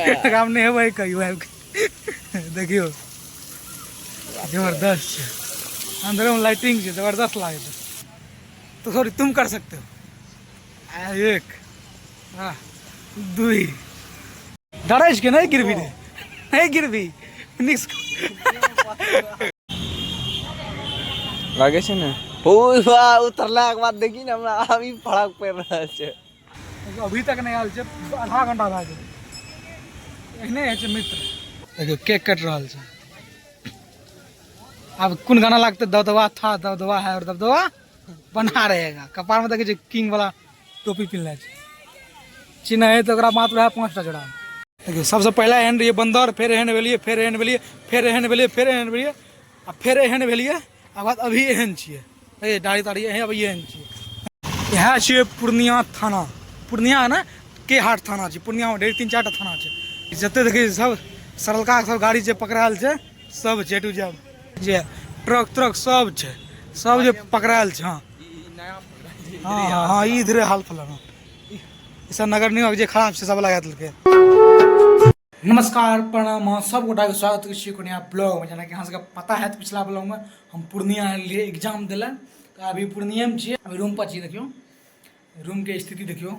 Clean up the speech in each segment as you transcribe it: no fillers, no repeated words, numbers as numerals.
काम नहीं है कहियो देखियो जबरदस्त है, अंदर में लाइटिंग है जबरदस्त लागे तो सॉरी तुम कर सकते हो। एक दुई डरे के नहीं गिरबी रे नहीं गिरबी लागे छे ने पूरा उतरला के बाद देखी ने हमरा अभी फड़क पड़ रहा है। अभी तक नहीं आल छे, आधा घंटा भए गेल एहने है छे मित्र। देखियो केक कट रहा है। अब कौन गाना लगते दबदबा था दबदबा है और दबदबा बना रहेगा। कपार में देखिए किंग वाला टोपी पहनले छे, चिन्ह है तो मात्र है 5टा जड़ा। देखियो सबसे पहला एहन रहिए बंदर, फिर एहन भेलिए, फिर एहन भेलिए, फिर एहन भेलिए, फिर एहन भेलिए आ फिर एहन भेलिए आ बाद अभी एहन छिए। ए दाढ़ी ताड़ी एहन अभी एहन छिए। यह छिए पूर्णिया थाना, पूर्णिया है ना के हाट थाना छे। पूर्णिया में ढेर 3-4टा थाना छे। जते देखिए सब सरलका सब गाड़ी जे पकड़ायल छे सब जे टू जेड जे ट्रक सब छे, सब जे पकड़ायल छे। हाँ इधरे हाल फलाना सब नगर निगम जे खराब छे सब लगा देलके। नमस्कार प्रणाम सब गोटा के स्वागत छी कोनो नया ब्लॉग में। जेना कि अहाँ सबके पता है पिछला ब्लॉग में हम पूर्णिया लिए एग्जाम दिले तो अभी पूर्णिया में छी, अभी रूम पर छी। देखियो रूम के स्थिति देखियो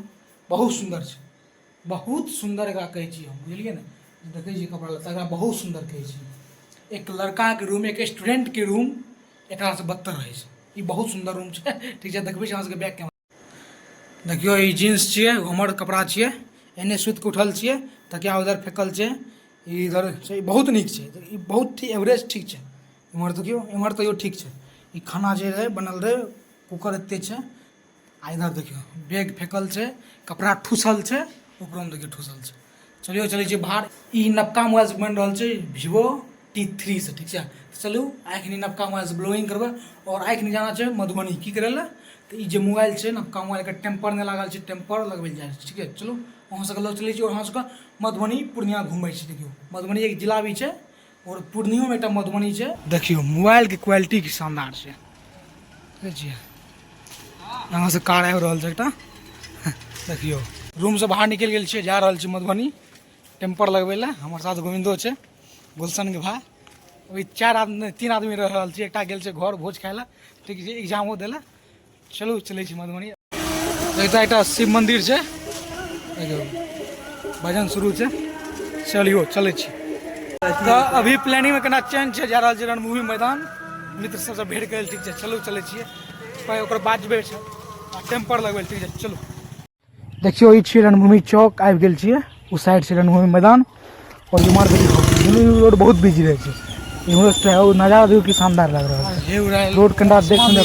बहुत सुंदर छे, बहुत सुंदर एकरा कहै छी हम, बुझलिए ने। देखै छी कपड़ा लत्ता एकरा बहुत सुंदर कहै छी। एक लड़का के रूम, एक स्टूडेंट के रूम एकरा से बदतर रहे छे। ई बहुत सुंदर रूम छे, ठीक है। देखबै छी अहाँ सबके बैक कैमरा। देखियो ई जींस छिए, हमर कपड़ा छिए। एने सुत के उठल छिए, तकिया उधर फेकल छे, इधर छै। बहुत नीक छे, ई बहुत एवरेज ठीक छे। इमहर देखियो, इमहर तैयो ठीक छे। ई खाना जे रहे बनल रहे कुकर एते छे। आ इधर देखियो बैग फेकल छे, कपड़ा ठूसल छे, ऊपर में देखियो ठूसल छे। चलियो चलै छी बाहर। ई नवका मोबाइल से बन रहल छे Vivo T3 से, ठीक है। चलू आइ खनी नवका मोबाइल से ब्लॉगिंग करबै और आइ खनी जाना छे मधुबनी। की करे ला तो ई जे मोबाइल छे नवका मोबाइल के टेम्पर नहीं लागल छे, टेम्पर लगबै जाए, ठीक है। चलू वहाँ से लऽ चलै छी और वहाँ से मधुबनी पूर्णिया घूमै छी। देखियो मधुबनी एक जिला भी छे और पूर्णियो में एक मधुबनी छे। देखियो मोबाइल के क्वालिटी की शानदार छे, देखिए। यहाँ से कार आबि रहल छे एकटा। देखियो रूम से बाहर निकल गेल छियै, जा रहल छी मधुबनी टेम्पर लगबै ला। हमर साथ गोविंदो छे, गुलशन के भाई। अभी 3 आदमी रह रहल छी। एकटा गेल छे घर भोज खाय ला, ठीक है, एग्जामो दे ला। चलू चलै छी मधुबनी। एकटा शिव मंदिर छे, देखियो भजन शुरू छे। चलियो चलै छी। तो अभी प्लानिंग में केना चेंज छे, जा रहल छी रणभूमि मैदान, मित्र सबसे भेंट करेल, ठीक है। चलू चलै छियै। ओकर बाद जेबै टेम्पर लगबै, ठीक है। चलू देखियो ई छी रणभूमि चौक, आबि गेल छियै। उस साइड से रणभूमि मैदान और इमहर रोड बहुत बिजी रहे छे। इमहर से नजारा देखियो की शानदार लग रहा है। रोड कंडा देख सुन के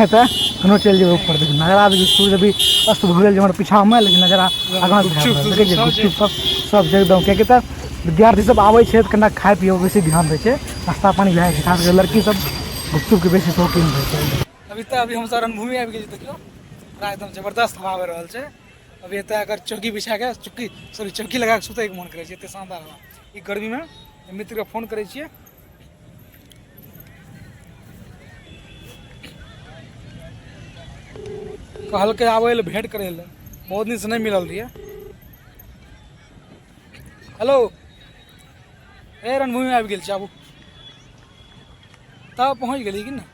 तो कोनो चल जेबे ऊपर। देखियो नजारा देखियो, सूर्य अभी अस्त भ गेल हमर पीछा में, लेकिन नजारा आगां से देखियो सब एकदम के त विद्यार्थी सब आवे छे कना खाय पियो बेसी ध्यान दे छे। नाश्ता पानी भए छै, खास कर लड़की सब गुपचुप के बेसी शौकीन रहे छे। अभी हम सब रणभूमि आबि गेल। देखियो पूरा एकदम जबरदस्त हवा आबि रहल छे। अभी एत अगर चौकी बिछा के चौकी लगा के सुते के मन करे छे, एते शानदार हवा। ई गर्मी में मित्र के फोन करे छिए, कहल के आवे ले भेंट करे ले, बहुत दिन से नहीं मिलल रही। हेलो ए रणभूमि में आबि गेल छी, आबू तब पहुँच गेली कि ना?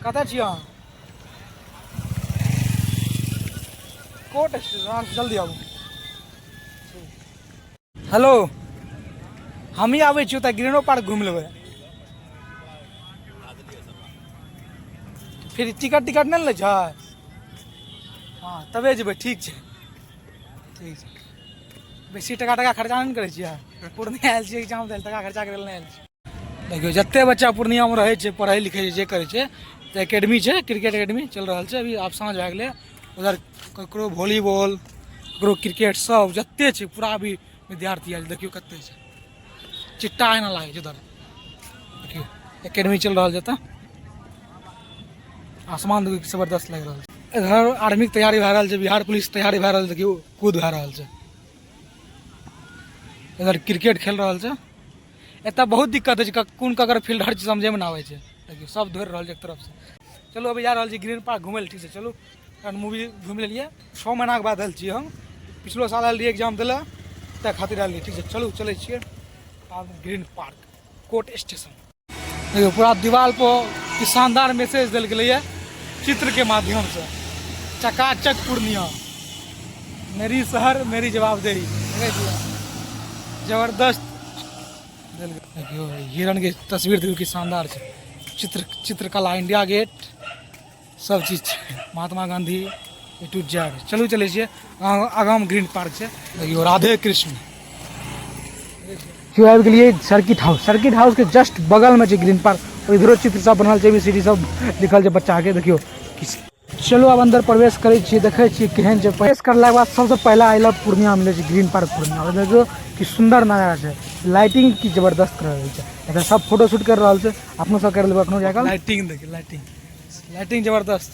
कतऽ छी अहाँ? कोट स्टेशन, जल्दी आबू। हेलो हम ही आबै छी, ओतऽ ग्रीनो पार्क घूमि लेबै। फिर टिकट नहीं लै छै? हाँ तबे जेबै, ठीक छै ठीक छै। बेसी टका खर्चा नहीं करै छियै। पूर्णिया आयल छियै एग्जाम दै, टका खर्चा करै नहि आयल छी। देखियो जते बच्चा पूर्णिया में रहे छे, पढ़ै लिखै जे करे छे, तो एकेडमी छे, क्रिकेट एकेडमी चल रहा छे। अभी आप साँझ भए गेलै, उधर ककरो वॉलीबॉल, ककरो क्रिकेट, सब जते छे पूरा अभी विद्यार्थी आयल। देखियो कते छे, चिट्टा एना लागे छे। उधर देखियो एकेडमी चल रहा है, आसमान देखियो जबरदस्त लग रहा है। इधर आर्मी के तैयारी भए रहल छे, बिहार पुलिस तैयारी भए रहल छे। देखियो कूद भए रहल छे। इधर क्रिकेट खेल रहा छे। एतऽ बहुत दिक्कत है, कौन ककर फील्ड हर चीज समझे में ना आवे छे। देखियो सब दौड़ रहा है एक तरफ से। चलो अभी जा रहा छी ग्रीन पार्क घूमे, ठीक है। चलू मूवी घूम लिए। 6 महीना के बाद आयल छी हम, पिछलो साल आयल रहियै एग्जाम दिले तै खातिर आयल रहियै। ठीक छै, चलू चलै छियै आब ग्रीन पार्क कोर्ट स्टेशन। देखियो पूरा दीवार पर कि शानदार मैसेज देल गेलै है चित्र के माध्यम से। चकाचक पूर्णिया, मेरी शहर मेरी जवाबदेही, जबरदस्त। देखियो हिरण के तस्वीर देखियो कि शानदार छै। चित्रकला, इंडिया गेट, सब चीज छै। महात्मा गांधी ए टू जेड। चलू चले छियै आगाम ग्रीन पार्क छै। देखियो राधे कृष्ण। क्यों आबि गेलियै सर्किट हाउस। सर्किट हाउस के जस्ट बगल में छै ग्रीन पार्क। और इधरो चित्र सब बनल छै, ABCD सब लिखल छै बच्चा के। देखियो चलो अब अंदर प्रवेश करे छियै, देखे छियै केहन छै। प्रवेश करला के बाद सबसे पहला आई लव पूर्णिया मिले छै ग्रीन पार्क पूर्णिया। देखियो कि सुंदर नजारा छै, लाइटिंग की जबरदस्त कर रहल छै। एतऽ सब फोटो शूट कर रहल छै, अपनो सब कर लेबै अखनो जाकर। लाइटिंग देखियो, लाइटिंग जबरदस्त।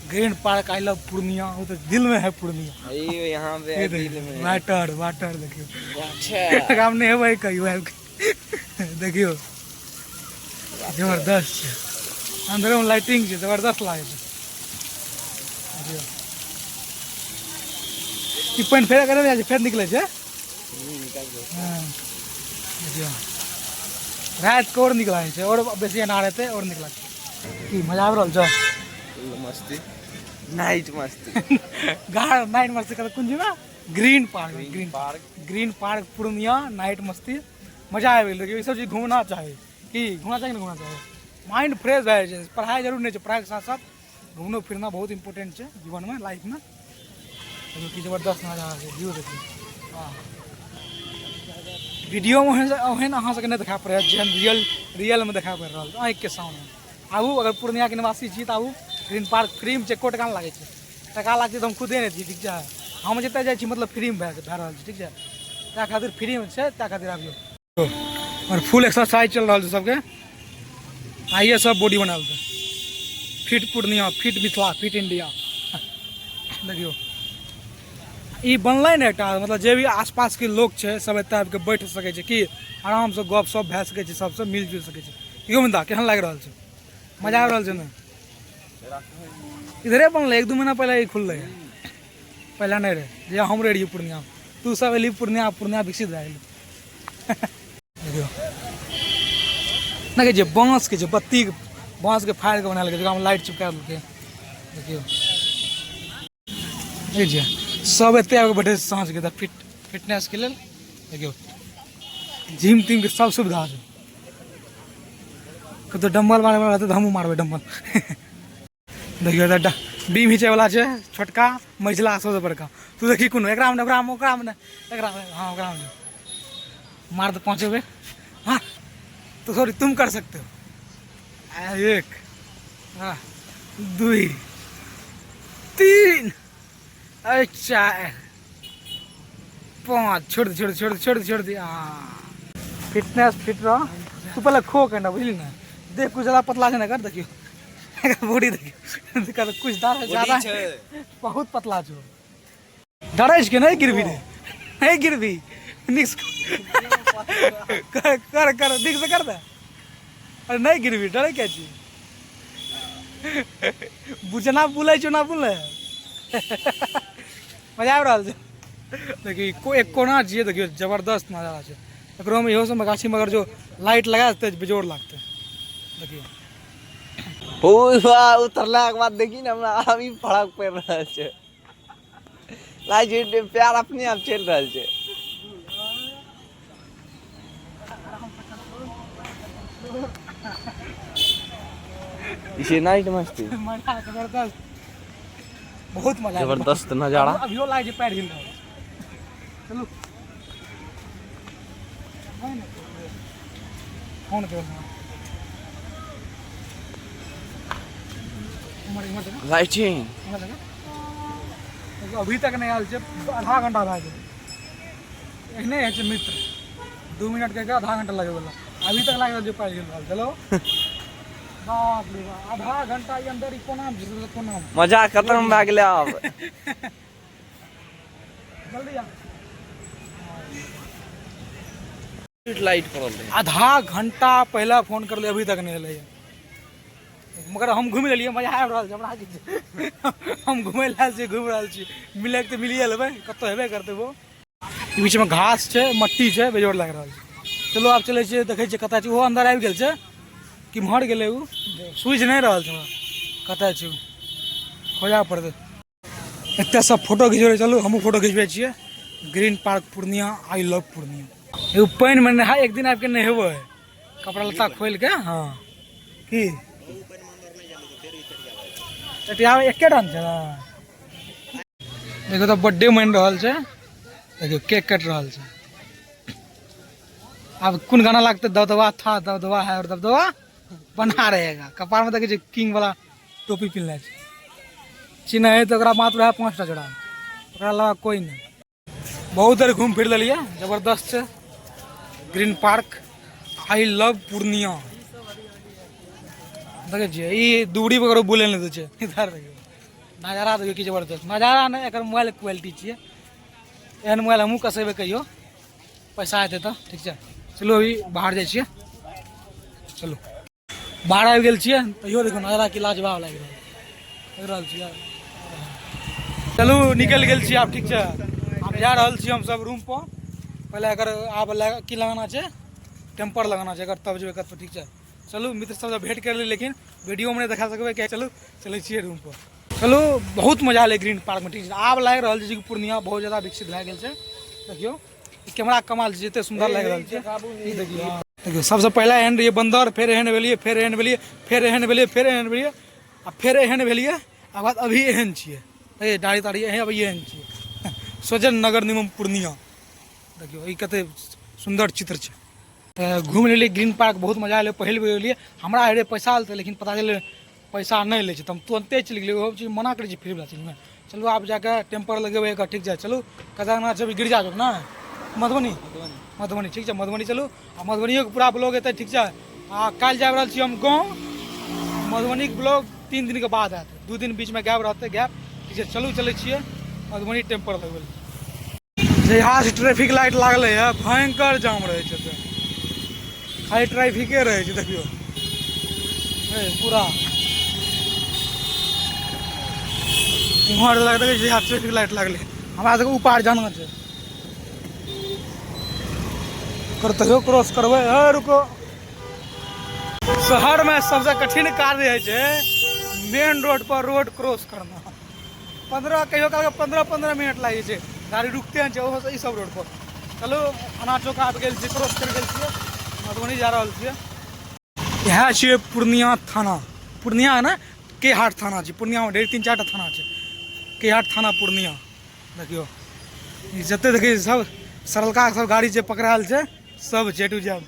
Green park I love Purnia, वो तो दिल में है पूर्णिया। ये यहाँ पे दिल में वाटर देखियो। अच्छा काम नहीं है भाई कहियो। देखियो जबरदस्त छै, अंदर में लाइटिंग छै, जबरदस्त लागे छै। देखियो ई पानि फेर करे जाइ छै, फेर निकले छै। हाँ, देखियो रात को और निकला छै, और बेसी अनार हेतै और निकला छै। की मजा आबि रहल छै? मस्ती, नाइट मस्ती। गाढ़ नाइट मस्ती कर कुंज में ग्रीन पार्क पूर्णिया नाइट मस्ती मजा आबि गेल। देखियो ई सब चीज घूमना चाही। कि घूमना चाहिए, घूमना चाहिए, माइंड फ्रेश भए जाइ छै। पढ़ाई जरूर नहीं छै, पढ़ाई के साथ साथ घूमना फिरना बहुत इंपोर्टेंट छै जीवन में, लाइफ में। देखियो कि जबरदस्त नजारा छै, व्यू देखियो। हाँ वीडियो में ओहन अहाँ सबके नहीं देखा पड़े, जेहन रियल में देखा पड़ि रहल छै आँखि के सामने। आबू, अगर पूर्णिया के निवासी छी तऽ आबू ग्रीन पार्क। फ्री में छै, एको टका लगे छै। टका लागतै तऽ हम खुदे नहीं दी, ठीक छै। हम जतऽ जाइ छी मतलब फ्री में भए रहल छै, ठीक छै। तै खातिर फ्री में छै, तै खातिर आबियो। और फुल एक्सरसाइज चल रहा है सबके। आइए सब बॉडी बनाल छै। Fit Purnia, fit Mithila, fit India. देखियो ई बनलै ने एकटा, मतलब जे भी आसपास के लोग छै सब एतऽ आबि के बैठ सकै छै, कि आराम से गप सप भए सकै छै, सबसे मिल जुल सकै छै। यो मिंदा केहन लागि रहल छै? मजा आबि रहल छै ने? इधरे बनलै, 1-2 महीना पहले ही खुललै, पहले नहीं रहे। जे हम रहिए पूर्णिया, तू सब एली पूर्णिया विकसित भए गेलै। देखियो ना जे बांस के, बत्ती बांस के फाड़ि के बनायल गेलै, जकरा में लाइट चिपका देलकै। देखियो देखिए सब एते आके बैठे साँझ के फिटनेस के लेल। देखियो जिम टीम के सब सुविधा छै। कतौ डम्बल मारे वाला रहतै तऽ हमहूँ मारबै डम्बल। देखियो बीम हिंचे वाला छै, छोटका मझिला सबसे बड़का। तू देखी कोनो एकरा में ओकरा में हाँ ओकरा में मार दे 5 बेर। हाँ तो सॉरी, तुम कर सकते हो। 1 2 3 4 5 छोड़ दे। फिटनेस फिट रह। तू पहले खो करना, बुझली ना? देख कुछ ज्यादा पतला छै ना, कर देखियो बॉडी देखियो कुछ ज्यादा बहुत पतला छो। डरै छै कि नहीं गिरबी रे? नहीं गिरबी, निक्स कर निक से कर दे। अरे नहीं गिरबी, डरै क्या छी? बुझना बुलै छो ना बुलै। मजा आबि रहल छै। देखियो एक कोना छियै, देखियो जबरदस्त नजारा छै। एकरो में इहो सब गाछी में अगर जो लाइट लगा देतै बेजोड़ लागतै। देखियो उतरला के बाद देखी ना हमरा अभी फड़क पड़ रहल छै। लागे छै प्यार अपने आप चल रहल छै। इसे नाइट मस्ती, मजा जबरदस्त, बहुत मजा, जबरदस्त नजारा। अभियो लागे छै पैर हिल रहल। चलू फोन कर लाइटिंग अभी तक नहीं आयल छै, आधा घंटा भए गेल। एहने है छै मित्र, 2 मिनट के आधा घंटा लगे वाला, अभी तक लागे जो पैर हिल रहल। चलो बाप रे बाप, आधा घंटा के अंदर कोना मजा खत्म भए गेलै आब। जल्दी आ। लाइट पड़ल है। आधा घंटा पहले फोन कर ले, अभी तक नहीं अलै। मगर हम घूम लेलिए, मजा आबि रहल छै हमरा कि हम घूमय लए छी, घूम रहल छी, मिले के तऽ मिलिए लेबै, कतौ हेबे करतै वो। बीच में घास छै, मट्टी छै, बेजोड़ लागि रहल छै। चलो आब चलै छियै, देखै छियै कतऽ छै वो, अंदर आबि गेल छै कि मर गेलै उ, सूझि नहि रहल छै हमरा कतऽ छै, खोजा पड़तै। एते सब फोटो घिचबै, चलू हमहूँ फोटो घिचबै छियै। Green park Purnia, I love Purnia. एगो पानि में नहा, एक दिन आबि के नहेबै कपड़ा लत्ता खोल के। हाँ की टटियावे एकेटा ने छै ना। देखो तो बर्थडे मन रहल छै, देखियो केक कट रहल छै। अब कौन गाना लगता, दबदबा था दबदबा है और दबदबा बना रहेगा। कपार में देखिए किंग वाला टोपी पिन्हले छै, चिन्ह है तो ओकरा मात्र है 5टा जोड़ा, ओकरा अलावा कोई नहीं। बहुत देर घूम फिर लिया, जबरदस्त छै green park, I love Purnia. देखे छियै ई दूरी पर बोले नहीं दै छै, इधर देखियो नजारा, देखियो की जबरदस्त नजारा ने, एकर मोबाइल क्वालिटी छियै। एहन मोबाइल हमहूँ कसेबै कहियो, पैसा हेतै तऽ ठीक छै। चलो अभी बाहर जाइ छियै, चलो बाहर आबि गेल छियै, तैयो देखियो नजारा की लाजवाब लागि रहल छियै। चलू निकलि गेल छियै आब, ठीक छै। आब जा रहल छियै हम सब रूम पर। पहले अगर आब की लगाना छै, टेम्पर लगाना छै, अगर तब जेबै कतौ, ठीक छै। चलू मित्र सबसे भेंट कर ली, लेकिन वीडियो में नहीं दिखा सकबै क्या। चलू चलै छियै रूम पर। चलू बहुत मजा आले ग्रीन पार्क में, ठीक छै। आब लागि रहल छै कि पूर्णिया बहुत ज्यादा विकसित भए गेल छै। देखियो कैमरा कमाल छै, एते सुंदर लागि रहल छै। ई देखियो, देखियो सबसे पहले एहन रहिए बंदर, फिर एहन भेलिए, फिर एहन भेलिए, फिर एहन भेलिए, फिर एहन भेलिए, आ फिर एहन भेलिए, आ बाद अभी एहन छियै। ए दाढ़ी ताड़ी अभी एहन छियै। सोजन नगर निगम पूर्णिया, देखियो ई कते सुंदर चित्र छै। घूम लेलिए ग्रीन पार्क, बहुत मजा आए। पहले बेर एलिए, हमरा हेरे पैसा लेते, लेकिन पता चले पैसा नहीं ले छै, तो हम तुरंते चलि गेलिए। वो चीज मना करै छी फ्री वाला चीज में। चलू आप जाके टेम्पर लगेबै एक, ठीक छै। चलू केदारनाथ जब गिरिजा चौक ना, मधुबनी मधुबनी ठीक छै, मधुबनी चलू। आ मधुबनियो के पूरा ब्लॉग एतै, ठीक छै। आ काल्हि जा रहल छी हम गाँव, मधुबनी के ब्लॉग 3 दिन के बाद आयत, 2 दिन बीच में गैप रहते, गैप, ठीक छै। चलू चलै छियै मधुबनी टेम्पर लगबै। जहिया से ट्रैफिक लाइट लागले है, भयंकर जाम रहे छै, खाली ट्रैफिके रहे छै। देखियो पूरा उम्हर लगता है जहिया ट्रैफिक लाइट लागले, हमरा सबके ऊपर जाना छै, करते हो क्रॉस करबै। रुको, शहर में सबसे कठिन कार्य है मेन रोड पर रोड क्रॉस करना। 15 कहियो काल 15 मिनट लागे छै, गाड़ी रुकते हैं ओहो ई सब रोड पर। चलो अना चौक आबि गेल छी, क्रॉस कर गेल छियै, मधुबनी जा रहल छियै। इएह छियै पूर्णिया थाना, पूर्णिया है ना, के हाट थाना छै। पूर्णिया में ढेर 3-4 टा थाना छै, के हाट थाना पूर्णिया। देखियो जते देखिए सब सरलका सब गाड़ी जे पकड़ायल छै, सब जे टू जेड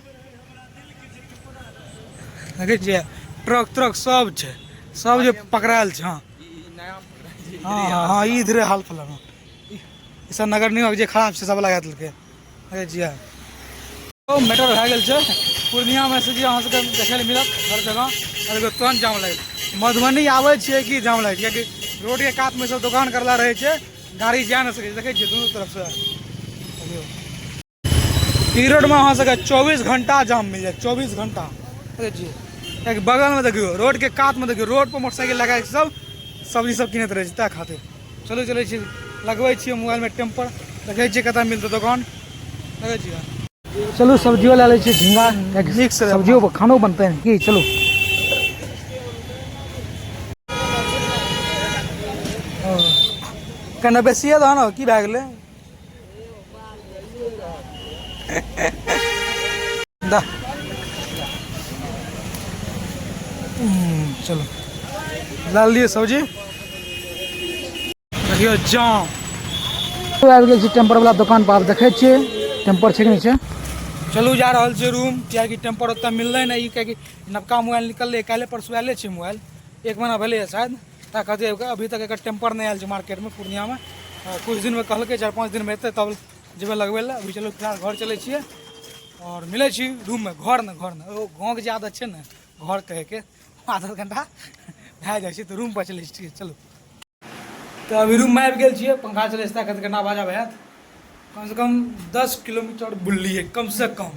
देखै छियै, ट्रक ट्रक सब छै, सब जे पकड़ायल छै। हाँ हाँ इधरे हाल फलना ई सब नगर निगम जे खराब छै, सब लगा देलकै, देखै छियै। मैटर भए गेल छै पूर्णिया में से, अहाँ सबके देखै लए मिलत हर जगह, हर जगह तुरंत जाम लागि। मधुबनी आबै छियै कि जाम लागि, कियाकि रोड के कात में सब दुकान करला रहे छै, गाड़ी जा नहीं सकै छै। देखै छियै दुनू तरफ से ई रोड में अहाँ सबके 24 घंटा जाम मिल जाए, 24 घंटा। देखै छियै एक बगल में देखियो, रोड के कात में देखियो, रोड पर मोटरसाइकिल लगा के सब सब्जी सब किनैत रहे छै तै खातिर। चलू चलै छियै, लगबै छियै मोबाइल में टेम्पर, देखै छियै कतऽ मिलतै दुकान, देखै छियै। चलू सब्जियों ला लै छियै, झींगा सब्जियों खानो बनते हैं कि। चलू कने बेसिए दह न, की भए गेलै दा। चलो डाल दिए सब्जी, देखियो जाम। आबि गेल छी टेम्पर वाला दुकान पर, आब देखै छियै टेम्पर छै कि नहीं छै। चलू जा रहल छियै रूम, कियाकि टेम्पर ओतऽ मिललै नहीं, कियाकि नवका मोबाइल निकललै, काल्हि परसू आयले छै मोबाइल, 1 महीना भेलै शायद, ता खातिर अभी तक एकर टेम्पर नहीं आयल छै मार्केट में पूर्णिया में। कुछ दिन में कहलकै 4-5 दिन में एतै, तब जेबै लगबै लए। अभी चलो फिलहाल घर चलै छियै और मिलै छी रूम में। घर ने गाँवके जे आदत छै ने घर कहैके, आधा घंटा भए जाइ छै, तो रूम पर चलै छी। चलू तो अभी रूम में आबि गेल छियै, पंखा चलै छै, खातिर केना बाजा भैत, कम से कम 10 किलोमीटर बुललिए, कम से कम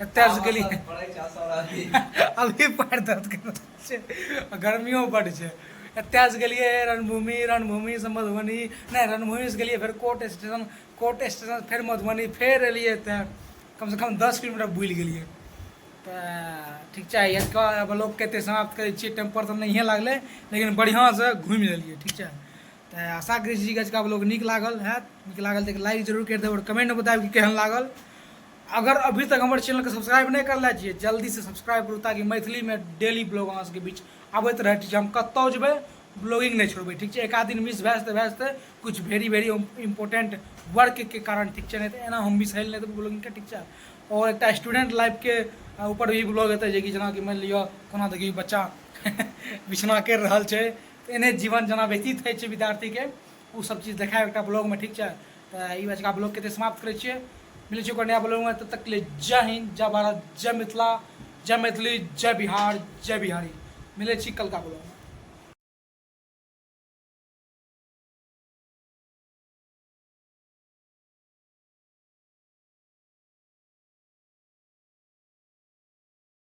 एतऽ से गेलिए पढ़ै छै सर अभी पैर दर्द कर रहल छै गर्मियों बड्ड छै एतऽ से गेलिए रणभूमि से मधुबनी नहीं रणभूमि से गेलिए फिर कोर्ट स्टेशन फिर मधुबनी फिर एलिए एतऽ कम से कम 10 किलोमीटर बुलि गेलिए तऽ ठीक छै इसका ब्लॉग के समाप्त करै छियै टेम्पर तऽ नहिए लागलै लेकिन बढ़िआँसँ घुमि लेलिए ठीक छै तऽ आशा करै छी कि ब्लॉग नीक लागल हैत नीक लागल तऽ लाइक जरूर करि देब और कमेंट में बतायब कि केहन लागल अगर अभी तक हमारे चैनल के सब्सक्राइब नहीं कर लै छियै जल्दी से सब्सक्राइब करू ताकि मैथिली में डेली ब्लॉग अहाँ सबके बीच आबैत रहे ठीक छै हम कतौ जेबै ब्लॉगिंग नहीं छोड़बै ठीक छै एक आध दिन मिस भए जेतै कुछ वेरी इम्पोर्टेंट वर्क के कारण ठीक छै नहीं तो एना हम मिस नहीं देबै ब्लॉगिंग के ठीक छै और एक स्टूडेंट लाइफ के ऊपर भी ब्लॉग हेतै जे कि जेना कि मानि लिअ कोना देखिए बच्चा बिछना करि रहल छै एने जीवन जेना व्यतीत होइ छै विद्यार्थीके ओ सब चीज देखायब एकटा ब्लॉगमे ठीक छै तऽ ई बचका ब्लॉगके तऽ समाप्त करै छियै मिलै छै ओकर नया ब्लॉगमे तब तक के लिए जय हिंद जय भारत जय मिथिला जय मैथिली जय बिहार जय बिहारी मिलै छी कल का ब्लॉग